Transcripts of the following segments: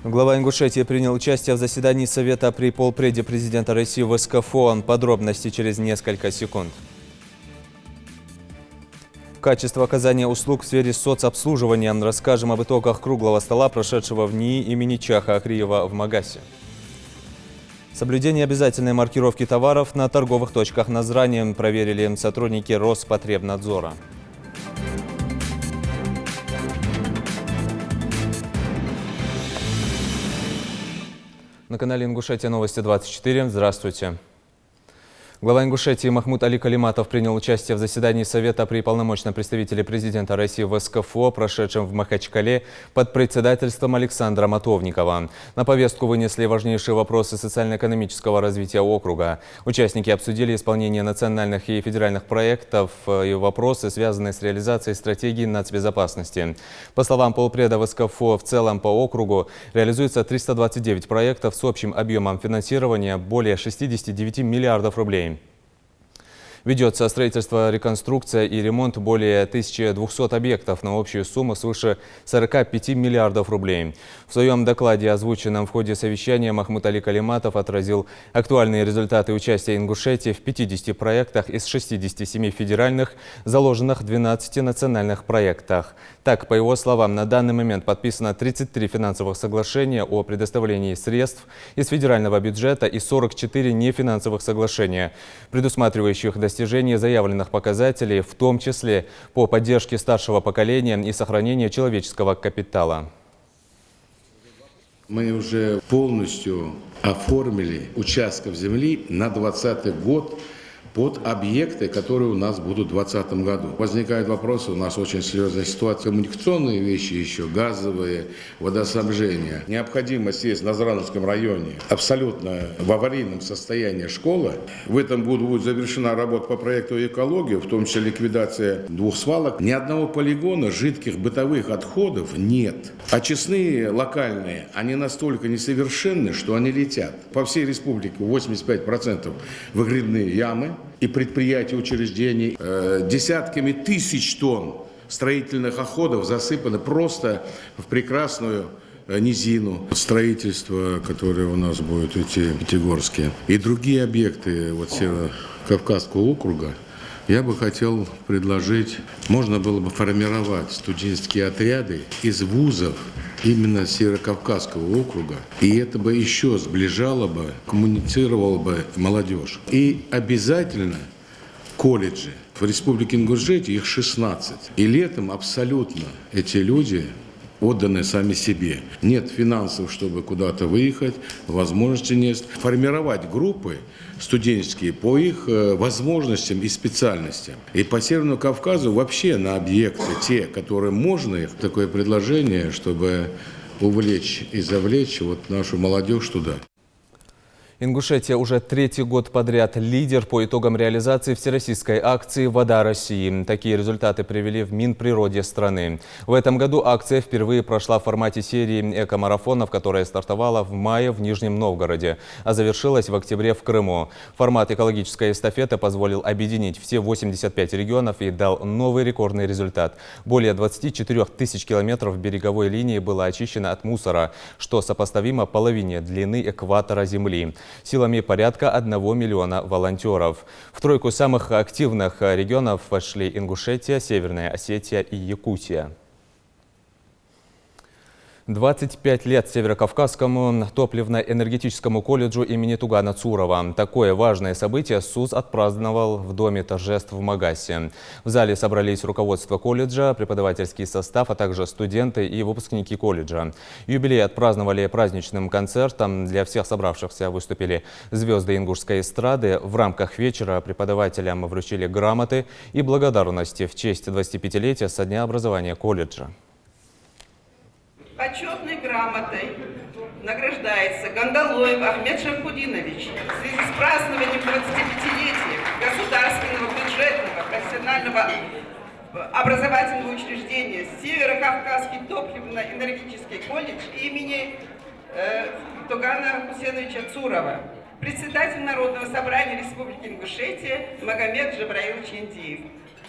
Глава Ингушетии принял участие в заседании Совета при полпреде президента России в СКФО. Подробности через несколько секунд. Качество оказания услуг в сфере соцобслуживания. Расскажем об итогах круглого стола, прошедшего в НИИ имени Чаха Акриева в Магасе. Соблюдение обязательной маркировки товаров на торговых точках Назрани проверили сотрудники Роспотребнадзора. На канале Ингушетия новости 24. Здравствуйте. Глава Ингушетии Махмуд Али Калиматов принял участие в заседании Совета при полномочном представителе президента России в СКФО, прошедшем в Махачкале под председательством Александра Матовникова. На повестку вынесли важнейшие вопросы социально-экономического развития округа. Участники обсудили исполнение национальных и федеральных проектов и вопросы, связанные с реализацией стратегии нацбезопасности. По словам полпреда в СКФО, в целом по округу реализуется 329 проектов с общим объемом финансирования более 69 миллиардов рублей. Ведется строительство, реконструкция и ремонт более 1200 объектов на общую сумму свыше 45 миллиардов рублей. В своем докладе, озвученном в ходе совещания, Махмуд Али Калиматов отразил актуальные результаты участия Ингушетии в 50 проектах из 67 федеральных, заложенных в 12 национальных проектах. Так, по его словам, на данный момент подписано 33 финансовых соглашения о предоставлении средств из федерального бюджета и 44 нефинансовых соглашения, предусматривающих достижение заявленных показателей, в том числе по поддержке старшего поколения и сохранению человеческого капитала. Мы уже полностью оформили участков земли на 2020 год под объекты, которые у нас будут в 2020 году. Возникают вопросы, у нас очень серьезная ситуация, коммуникационные вещи еще, газовые, водоснабжение. Необходимость есть в Назрановском районе абсолютно в аварийном состоянии школа. В этом году будет завершена работа по проекту экологии, в том числе ликвидация 2 свалок. Ни одного полигона жидких бытовых отходов нет. Очистные локальные, они настолько несовершенны, что они летят. По всей республике 85% выгребные ямы и предприятия, учреждений. Десятками тысяч тонн строительных отходов засыпаны просто в прекрасную низину. Строительство, которое у нас будет идти в Пятигорске, и другие объекты Северо-Кавказского округа, я бы хотел предложить, можно было бы формировать студенческие отряды из вузов именно Северо-Кавказского округа, и это бы еще сближало бы, коммуницировало бы молодежь. И обязательно колледжи. В Республике Ингушетия их 16. И летом абсолютно эти люди отданы сами себе. Нет финансов, чтобы куда-то выехать, возможности нет. Формировать группы студенческие по их возможностям и специальностям. И по Северному Кавказу вообще на объекты, те, которые можно их, такое предложение, чтобы увлечь и завлечь нашу молодежь туда. Ингушетия уже 3-й год подряд лидер по итогам реализации всероссийской акции «Вода России». Такие результаты привели в Минприроде страны. В этом году акция впервые прошла в формате серии экомарафонов, которая стартовала в мае в Нижнем Новгороде, а завершилась в октябре в Крыму. Формат экологической эстафеты позволил объединить все 85 регионов и дал новый рекордный результат. Более 24 тысяч километров береговой линии было очищено от мусора, что сопоставимо половине длины экватора Земли. Силами порядка 1 миллиона волонтеров. В тройку самых активных регионов вошли Ингушетия, Северная Осетия и Якутия. 25 лет Северо-Кавказскому топливно-энергетическому колледжу имени Тугана Цурова. Такое важное событие СУЗ отпраздновал в Доме торжеств в Магасе. В зале собрались руководство колледжа, преподавательский состав, а также студенты и выпускники колледжа. Юбилей отпраздновали праздничным концертом. Для всех собравшихся выступили звезды ингушской эстрады. В рамках вечера преподавателям вручили грамоты и благодарности в честь 25-летия со дня образования колледжа. Почетной грамотой награждается Гандалоев Ахмед Шархудинович в связи с празднованием 25-летия государственного бюджетного профессионального образовательного учреждения Северо-Кавказский топливно-энергетический колледж имени Тугана Хусеновича Цурова. Председатель Народного собрания Республики Ингушетия Магомед Джабраилович Индиев.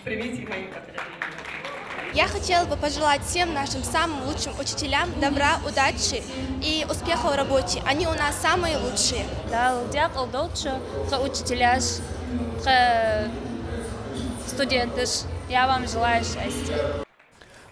Примите мои поздравления. Я хотела бы пожелать всем нашим самым лучшим учителям добра, удачи и успеха в работе. Они у нас самые лучшие. Учителя, студенты, я вам желаю счастья.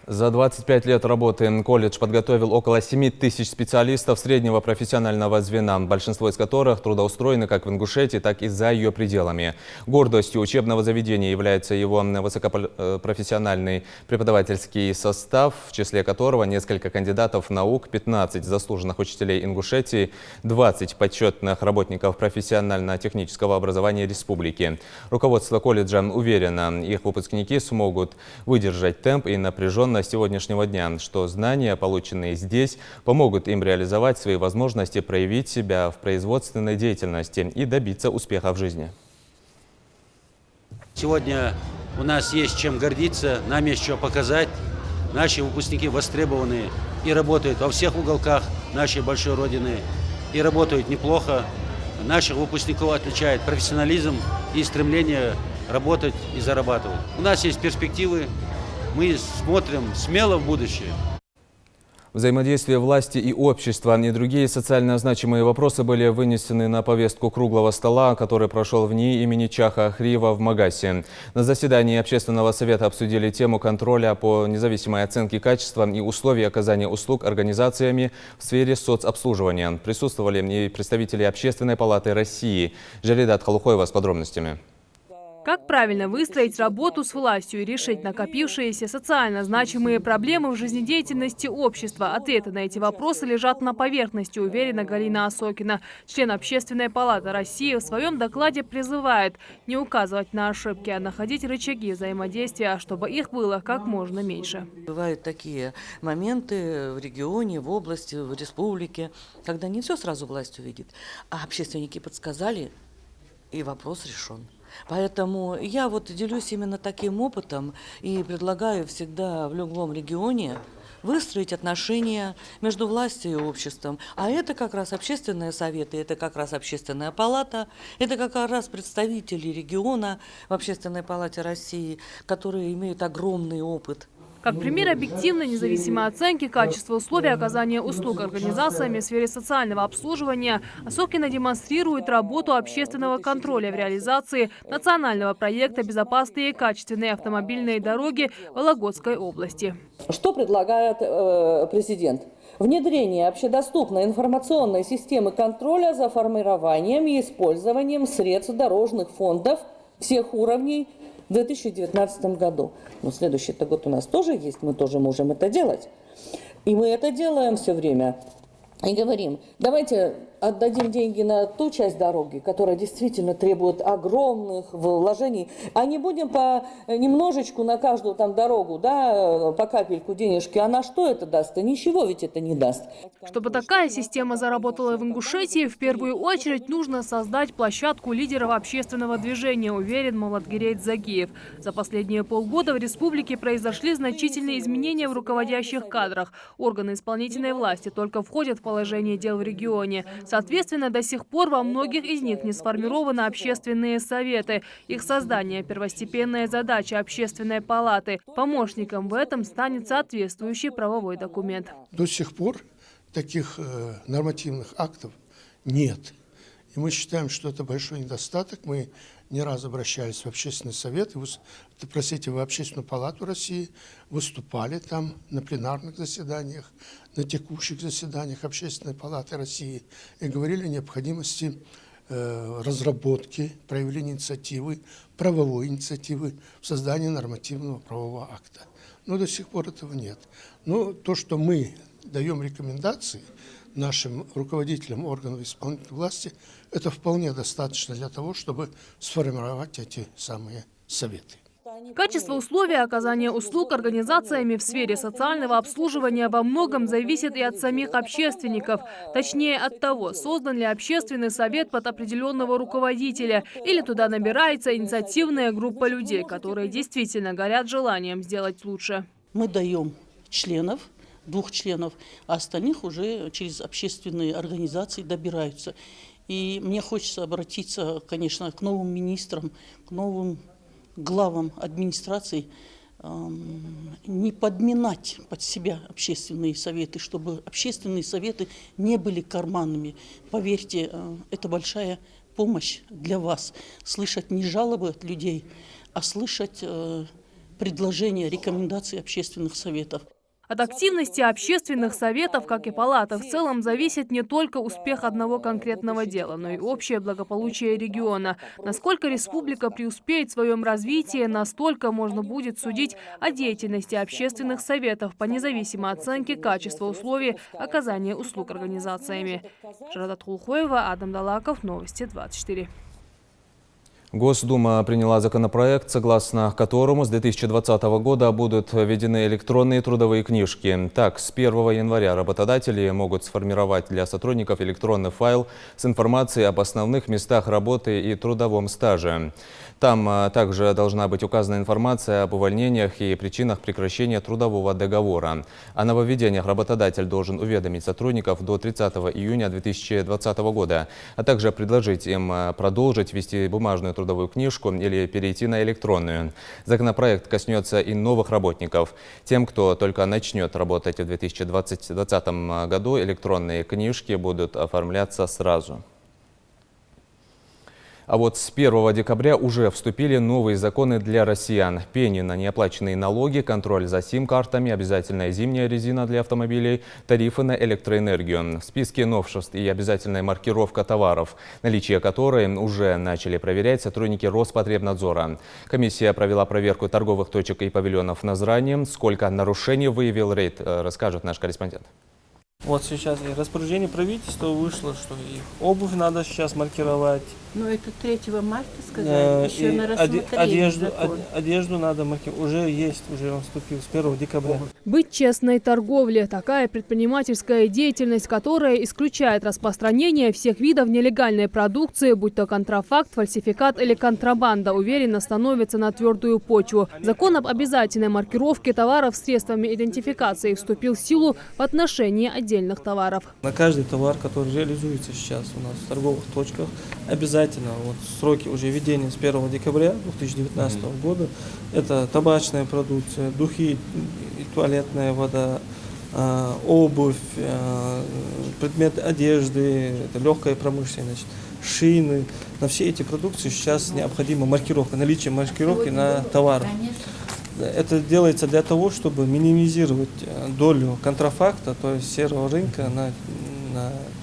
За 25 лет работы колледж подготовил около 7 тысяч специалистов среднего профессионального звена, большинство из которых трудоустроены как в Ингушетии, так и за ее пределами. Гордостью учебного заведения является его высокопрофессиональный преподавательский состав, в числе которого несколько кандидатов наук, 15 заслуженных учителей Ингушетии, 20 почетных работников профессионально-технического образования республики. Руководство колледжа уверено, их выпускники смогут выдержать темп и напряженность сегодняшнего дня, что знания, полученные здесь, помогут им реализовать свои возможности, проявить себя в производственной деятельности и добиться успеха в жизни. Сегодня у нас есть чем гордиться, нам есть что показать. Наши выпускники востребованные и работают во всех уголках нашей большой родины, и работают неплохо. Наших выпускников отличает профессионализм и стремление работать и зарабатывать. У нас есть перспективы. Мы смотрим смело в будущее. Взаимодействие власти и общества и другие социально значимые вопросы были вынесены на повестку круглого стола, который прошел в НИИ имени Чаха Ахриева в Магасе. На заседании Общественного совета обсудили тему контроля по независимой оценке качества и условий оказания услуг организациями в сфере соцобслуживания. Присутствовали и представители Общественной палаты России. Жаридат Халухоева с подробностями. Как правильно выстроить работу с властью и решить накопившиеся социально значимые проблемы в жизнедеятельности общества? Ответы на эти вопросы лежат на поверхности, уверена Галина Осокина. Член Общественной палаты России в своем докладе призывает не указывать на ошибки, а находить рычаги взаимодействия, чтобы их было как можно меньше. Бывают такие моменты в регионе, в области, в республике, когда не все сразу власть увидит, а общественники подсказали, и вопрос решен. Поэтому я делюсь именно таким опытом и предлагаю всегда в любом регионе выстроить отношения между властью и обществом. А это как раз общественные советы, это как раз общественная палата, это как раз представители региона в Общественной палате России, которые имеют огромный опыт. Как пример объективной независимой оценки качества условий оказания услуг организациями в сфере социального обслуживания, Осокина демонстрирует работу общественного контроля в реализации национального проекта «Безопасные и качественные автомобильные дороги» в Вологодской области. Что предлагает президент? Внедрение общедоступной информационной системы контроля за формированием и использованием средств дорожных фондов всех уровней в 2019 году. Но следующий-то год у нас тоже есть, мы тоже можем это делать. И мы это делаем все время. И говорим, давайте отдадим деньги на ту часть дороги, которая действительно требует огромных вложений, а не будем по немножечку на каждую дорогу, по капельку денежки. А на что это даст? А ничего ведь это не даст. Чтобы такая система заработала в Ингушетии, в первую очередь нужно создать площадку лидеров общественного движения, уверен Мавладгирей Загиев. За последние полгода в республике произошли значительные изменения в руководящих кадрах. Органы исполнительной власти только входят в положение дел в регионе. Соответственно, до сих пор во многих из них не сформированы общественные советы. Их создание – первостепенная задача Общественной палаты. Помощником в этом станет соответствующий правовой документ. До сих пор таких нормативных актов нет. И мы считаем, что это большой недостаток. Мы не раз обращались в Общественный совет, в Общественную палату России, выступали там на пленарных заседаниях, на текущих заседаниях Общественной палаты России и говорили о необходимости разработки, проявления инициативы, правовой инициативы в создании нормативного правового акта. Но до сих пор этого нет. Но то, что мы даем рекомендации нашим руководителям органов исполнительной власти, это вполне достаточно для того, чтобы сформировать эти самые советы. Качество условий оказания услуг организациями в сфере социального обслуживания во многом зависит и от самих общественников. Точнее, от того, создан ли общественный совет под определенного руководителя, или туда набирается инициативная группа людей, которые действительно горят желанием сделать лучше. Мы даем членов, 2 членов, а остальных уже через общественные организации добираются. И мне хочется обратиться, конечно, к новым министрам, к новым главам администрации, не подминать под себя общественные советы, чтобы общественные советы не были карманными. Поверьте, это большая помощь для вас. Слышать не жалобы от людей, а слышать предложения, рекомендации общественных советов. От активности общественных советов, как и палаты, в целом зависит не только успех одного конкретного дела, но и общее благополучие региона. Насколько республика преуспеет в своем развитии, настолько можно будет судить о деятельности общественных советов по независимой оценке качества условий оказания услуг организациями. Шарадат Хулхоева, Адам Далаков, Новости 24. Госдума приняла законопроект, согласно которому с 2020 года будут введены электронные трудовые книжки. Так, с 1 января работодатели могут сформировать для сотрудников электронный файл с информацией об основных местах работы и трудовом стаже. Там также должна быть указана информация об увольнениях и причинах прекращения трудового договора. О нововведениях работодатель должен уведомить сотрудников до 30 июня 2020 года, а также предложить им продолжить вести бумажную трудовую книжку или перейти на электронную. Законопроект коснется и новых работников. Тем, кто только начнет работать в 2020 году, электронные книжки будут оформляться сразу. А вот с 1 декабря уже вступили новые законы для россиян. Пени на неоплаченные налоги, контроль за сим-картами, обязательная зимняя резина для автомобилей, тарифы на электроэнергию. В списке новшеств и обязательная маркировка товаров, наличие которой уже начали проверять сотрудники Роспотребнадзора. Комиссия провела проверку торговых точек и павильонов в Назрани. Сколько нарушений выявил рейд, расскажет наш корреспондент. Вот сейчас и распоряжение правительства вышло, что и обувь надо сейчас маркировать. Но это 3 марта сказали, еще на рассмотрение закон. Одежду надо маркировать. Уже есть, уже он вступил с 1 декабря. Быть честной торговле – такая предпринимательская деятельность, которая исключает распространение всех видов нелегальной продукции, будь то контрафакт, фальсификат или контрабанда, уверенно становится на твердую почву. Закон об обязательной маркировке товаров средствами идентификации вступил в силу в отношении отдельных товаров. На каждый товар, который реализуется сейчас у нас в торговых точках, обязательно вот сроки уже введения с 1 декабря 2019 года. Это табачная продукция, духи и туалетная вода, обувь, предметы одежды, это легкая промышленность, шины. На все эти продукции сейчас необходима маркировка, наличие маркировки на товарах. Это делается для того, чтобы минимизировать долю контрафакта, то есть серого рынка на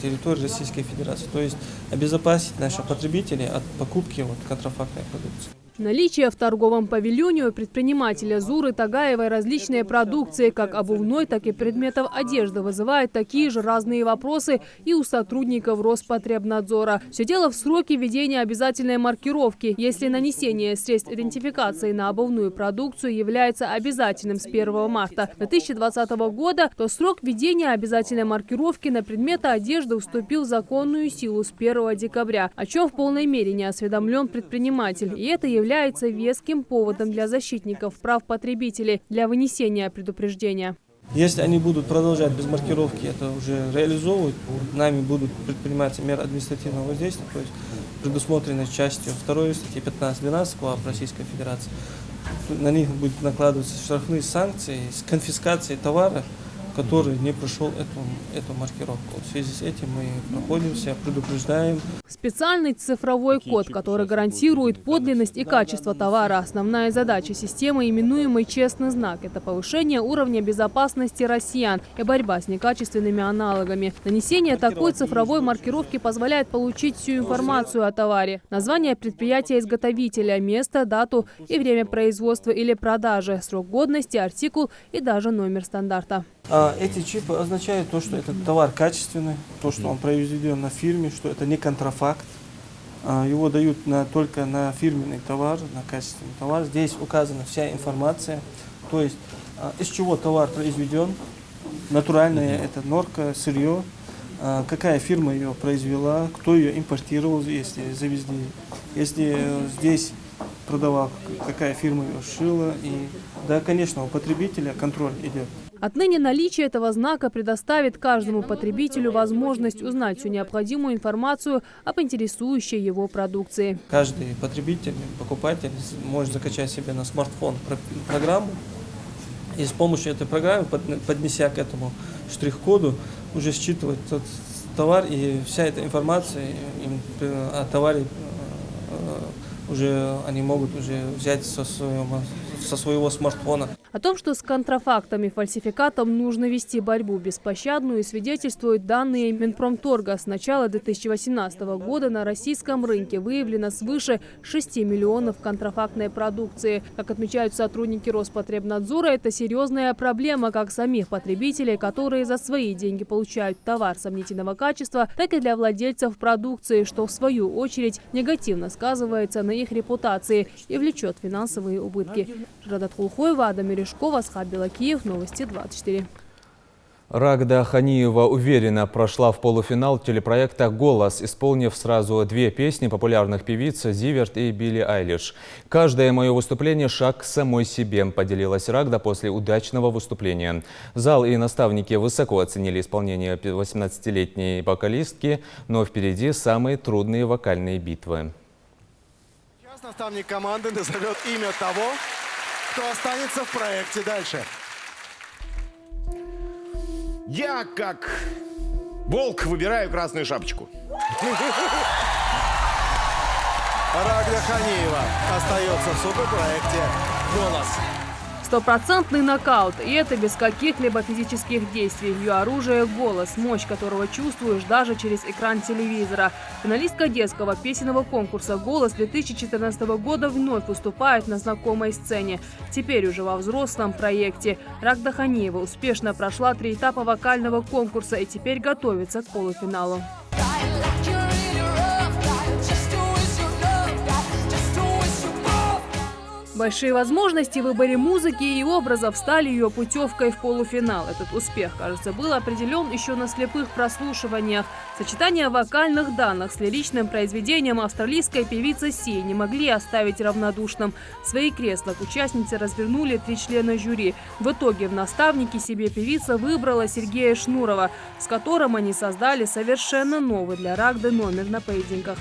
территории Российской Федерации, то есть обезопасить наших потребителей от покупки контрафактной продукции. Наличие в торговом павильоне у предпринимателя Зуры Тагаевой различной продукции, как обувной, так и предметов одежды, вызывает такие же разные вопросы и у сотрудников Роспотребнадзора. Все дело в сроке введения обязательной маркировки. Если нанесение средств идентификации на обувную продукцию является обязательным с 1 марта 2020 года, то срок введения обязательной маркировки на предметы одежды вступил в законную силу с 1 декабря, о чем в полной мере не осведомлен предприниматель. И это является веским поводом для защитников прав потребителей для вынесения предупреждения. Если они будут продолжать без маркировки это уже реализовывать, нами будут предприниматься меры административного воздействия, то есть предусмотренной частью 2 статьи 15-12 КоАП Российской Федерации. На них будут накладываться штрафные санкции с конфискацией товара, который не прошел эту маркировку. В связи с этим мы находимся, предупреждаем. Специальный цифровой код, который гарантирует подлинность и качество товара. Основная задача системы, именуемой «Честный знак», это повышение уровня безопасности россиян и борьба с некачественными аналогами. Нанесение такой цифровой маркировки позволяет получить всю информацию о товаре: название предприятия-изготовителя, место, дату и время производства или продажи, срок годности, артикул и даже номер стандарта. Эти чипы означают то, что этот товар качественный, то, что он произведен на фирме, что это не контрафакт. Его дают только на фирменный товар, на качественный товар. Здесь указана вся информация, то есть из чего товар произведен, натуральное это норка, сырье, какая фирма ее произвела, кто ее импортировал, если завезли, если здесь продавал, какая фирма ее шила. И да, конечно, у потребителя контроль идет. Отныне наличие этого знака предоставит каждому потребителю возможность узнать всю необходимую информацию об интересующей его продукции. Каждый потребитель, покупатель может закачать себе на смартфон программу и с помощью этой программы, поднеся к этому штрих-коду, уже считывать тот товар, и вся эта информация о товаре уже они могут уже взять со своего смартфона. О том, что с контрафактом и фальсификатом нужно вести борьбу беспощадную, свидетельствуют данные Минпромторга. С начала 2018 года на российском рынке выявлено свыше 6 миллионов контрафактной продукции. Как отмечают сотрудники Роспотребнадзора, это серьезная проблема как самих потребителей, которые за свои деньги получают товар сомнительного качества, так и для владельцев продукции, что в свою очередь негативно сказывается на их репутации и влечет финансовые убытки. Жрадат Хулхоева, Ада Мережкова, Асхат Белакиев, Новости 24. Рагда Ханиева уверенно прошла в полуфинал телепроекта «Голос», исполнив сразу 2 песни популярных певиц Зиверт и Билли Айлиш. «Каждое мое выступление – шаг к самой себе», – поделилась Рагда после удачного выступления. Зал и наставники высоко оценили исполнение 18-летней вокалистки, но впереди самые трудные вокальные битвы. Сейчас наставник команды назовет имя того, кто останется в проекте дальше. Я, как волк, выбираю красную шапочку. Рагда Ханиева остается в суперпроекте «Голос». Стопроцентный нокаут, и это без каких-либо физических действий. Ее оружие – голос, мощь которого чувствуешь даже через экран телевизора. Финалистка детского песенного конкурса «Голос» 2014 года вновь выступает на знакомой сцене. Теперь уже во взрослом проекте. Рагда Ханиева успешно прошла 3 этапа вокального конкурса и теперь готовится к полуфиналу. Большие возможности в выборе музыки и образов стали ее путевкой в полуфинал. Этот успех, кажется, был определен еще на слепых прослушиваниях. Сочетание вокальных данных с лиричным произведением австралийской певицы Си не могли оставить равнодушным. Свои кресла к участнице развернули 3 члена жюри. В итоге в наставнике себе певица выбрала Сергея Шнурова, с которым они создали совершенно новый для Рагды номер на поединках.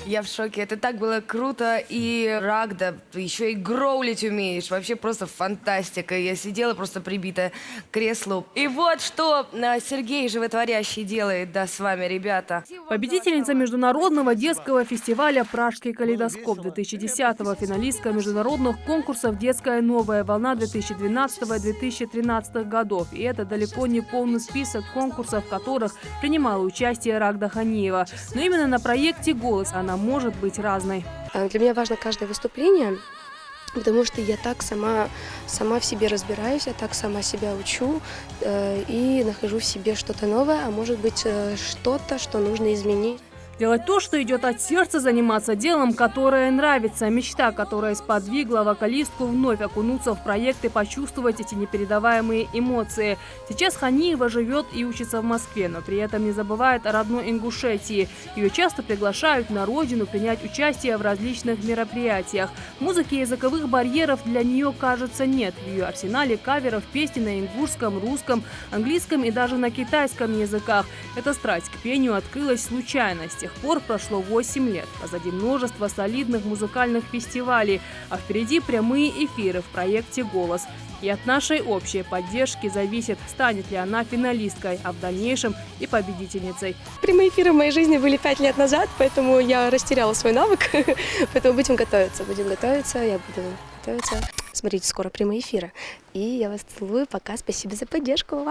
Я в шоке. Это так было круто. И Рагда, еще и гроулить умеешь. Вообще просто фантастика. Я сидела просто прибитая к креслу. И вот что Сергей животворящий делает, да, с вами, ребята. Победительница международного детского фестиваля «Пражский калейдоскоп» 2010-го, финалистка международных конкурсов «Детская новая волна» 2012-2013 годов. И это далеко не полный список конкурсов, в которых принимала участие Рагда Ханиева. Но именно на проекте «Голос» она может быть разной. Для меня важно каждое выступление, потому что я так сама в себе разбираюсь, я так сама себя учу и нахожу в себе что-то новое, а может быть что-то, что нужно изменить. Делать то, что идет от сердца, заниматься делом, которое нравится. Мечта, которая сподвигла вокалистку вновь окунуться в проект и почувствовать эти непередаваемые эмоции. Сейчас Ханиева живет и учится в Москве, но при этом не забывает о родной Ингушетии. Ее часто приглашают на родину принять участие в различных мероприятиях. Музыки и языковых барьеров для нее, кажется, нет. В ее арсенале каверов песни на ингушском, русском, английском и даже на китайском языках. Эта страсть к пению открылась случайно. С тех пор прошло 8 лет. Позади множество солидных музыкальных фестивалей, а впереди прямые эфиры в проекте «Голос». И от нашей общей поддержки зависит, станет ли она финалисткой, а в дальнейшем и победительницей. Прямые эфиры в моей жизни были 5 лет назад, поэтому я растеряла свой навык. Поэтому будем готовиться, я буду готовиться. Смотрите, скоро прямые эфиры. И я вас целую. Пока, спасибо за поддержку.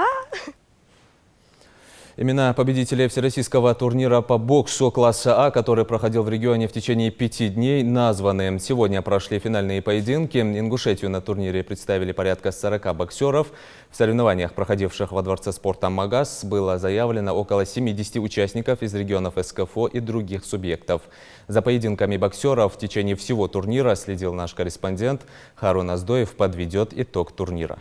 Имена победителей всероссийского турнира по боксу класса А, который проходил в регионе в течение 5 дней, названы. Сегодня прошли финальные поединки. Ингушетию на турнире представили порядка 40 боксеров. В соревнованиях, проходивших во Дворце спорта «Магаз», было заявлено около 70 участников из регионов СКФО и других субъектов. За поединками боксеров в течение всего турнира следил наш корреспондент. Харун Аздоев подведет итог турнира.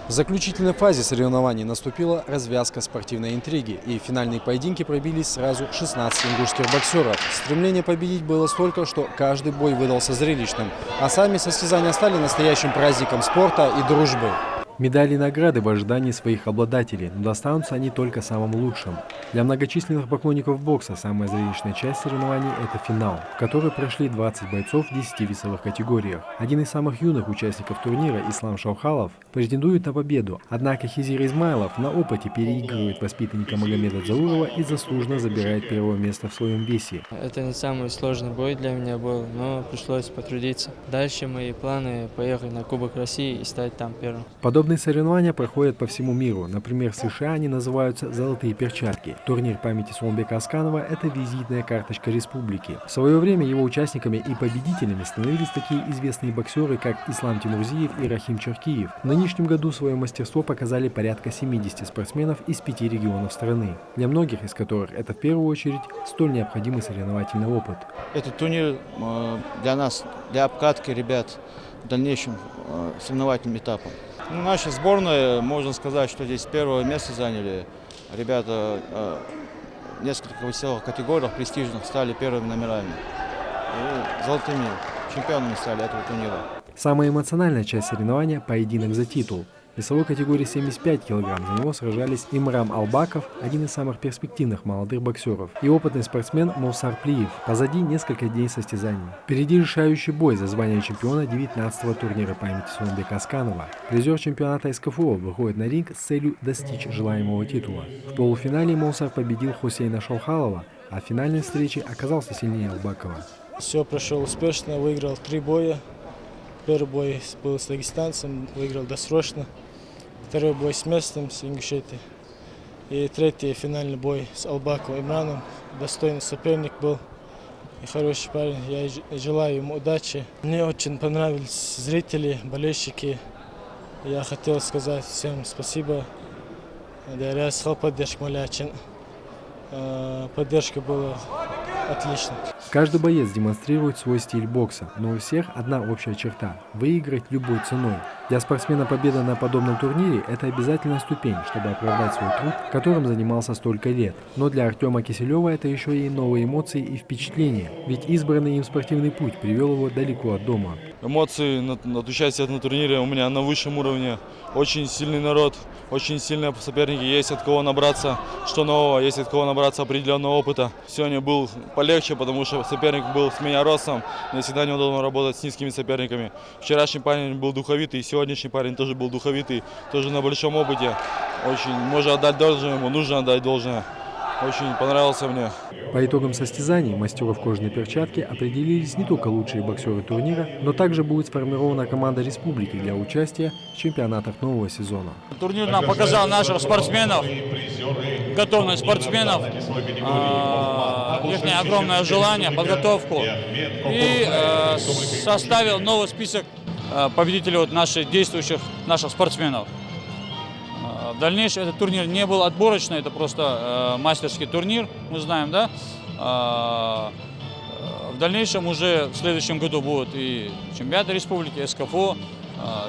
В заключительной фазе соревнований наступила развязка спортивной интриги, и в финальные поединки пробились сразу 16 ингушских боксеров. Стремление победить было столько, что каждый бой выдался зрелищным, а сами состязания стали настоящим праздником спорта и дружбы. Медали и награды в ожидании своих обладателей, но достанутся они только самым лучшим. Для многочисленных поклонников бокса самая зрелищная часть соревнований – это финал, в который прошли 20 бойцов в 10 весовых категориях. Один из самых юных участников турнира, Ислам Шаухалов, претендует на победу, однако Хизир Измайлов на опыте переигрывает воспитанника Магомеда Заурова и заслуженно забирает первое место в своем весе. Это не самый сложный бой для меня был, но пришлось потрудиться. Дальше мои планы – поехать на Кубок России и стать там первым. Подобные соревнования проходят по всему миру. Например, в США они называются «золотые перчатки». Турнир памяти Суланбека Асканова – это визитная карточка республики. В свое время его участниками и победителями становились такие известные боксеры, как Ислам Тимурзиев и Рахим Черкиев. В нынешнем году свое мастерство показали порядка 70 спортсменов из 5 регионов страны, для многих из которых это в первую очередь столь необходимый соревновательный опыт. Этот турнир для нас, для обкатки ребят в дальнейшем соревновательным этапом. Наша сборная, можно сказать, что здесь первое место заняли. Ребята в нескольких весовых категориях престижных стали первыми номерами. И золотыми чемпионами стали этого турнира. Самая эмоциональная часть соревнования – поединок за титул. В весовой категории 75 кг за него сражались Имрам Албаков, один из самых перспективных молодых боксеров, и опытный спортсмен Мовсар Плиев. Позади несколько дней состязаний. Впереди решающий бой за звание чемпиона 19-го турнира памяти Суланбека Асканова. Призер чемпионата СКФО выходит на ринг с целью достичь желаемого титула. В полуфинале Мовсар победил Хусейна Шаухалова, а в финальной встрече оказался сильнее Албакова. Все прошло успешно, выиграл 3 боя. Первый бой был с дагестанцем, выиграл досрочно. Второй бой с местным, с Ингушетией. И третий финальный бой с Албаковым Имраном. Достойный соперник был и хороший парень. Я желаю ему удачи. Мне очень понравились зрители, болельщики. Я хотел сказать всем спасибо. Поддержка была отлично. Каждый боец демонстрирует свой стиль бокса, но у всех одна общая черта – выиграть любой ценой. Для спортсмена победа на подобном турнире – это обязательная ступень, чтобы оправдать свой труд, которым занимался столько лет. Но для Артема Киселева это еще и новые эмоции и впечатления, ведь избранный им спортивный путь привел его далеко от дома. Эмоции от участия на турнире у меня на высшем уровне. Очень сильный народ, очень сильные соперники, есть от кого набраться что нового, есть от кого набраться определенного опыта. Сегодня был полегче, потому что соперник был с меня ростом, мне всегда неудобно работать с низкими соперниками. Вчерашний парень был духовитый, сегодняшний парень тоже был духовитый, тоже на большом опыте. Очень можно отдать должное ему, нужно отдать должное. Очень понравился мне. По итогам состязаний мастеров кожаной перчатки определились не только лучшие боксеры турнира, но также будет сформирована команда республики для участия в чемпионатах нового сезона. Турнир нам показал наших спортсменов, готовность спортсменов, их огромное желание, подготовку и составил новый список победителей наших действующих спортсменов. В дальнейшем этот турнир не был отборочный, это просто мастерский турнир, мы знаем, да? В дальнейшем уже в следующем году будут и чемпионаты республики, СКФО,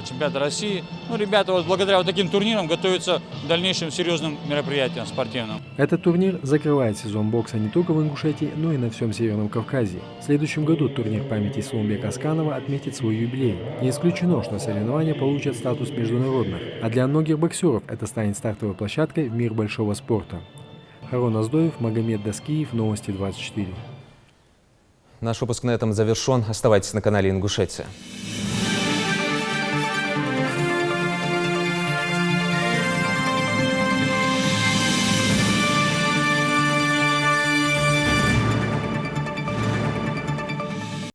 чемпионаты России. Ну, ребята вот благодаря вот таким турнирам готовятся к дальнейшим серьезным мероприятиям спортивным. Этот турнир закрывает сезон бокса не только в Ингушетии, но и на всем Северном Кавказе. В следующем году турнир памяти Суланбека Асканова отметит свой юбилей. Не исключено, что соревнования получат статус международных, а для многих боксеров это станет стартовой площадкой в мир большого спорта. Харон Аздоев, Магомед Даскиев, Новости 24. Наш выпуск на этом завершен. Оставайтесь на канале Ингушетия.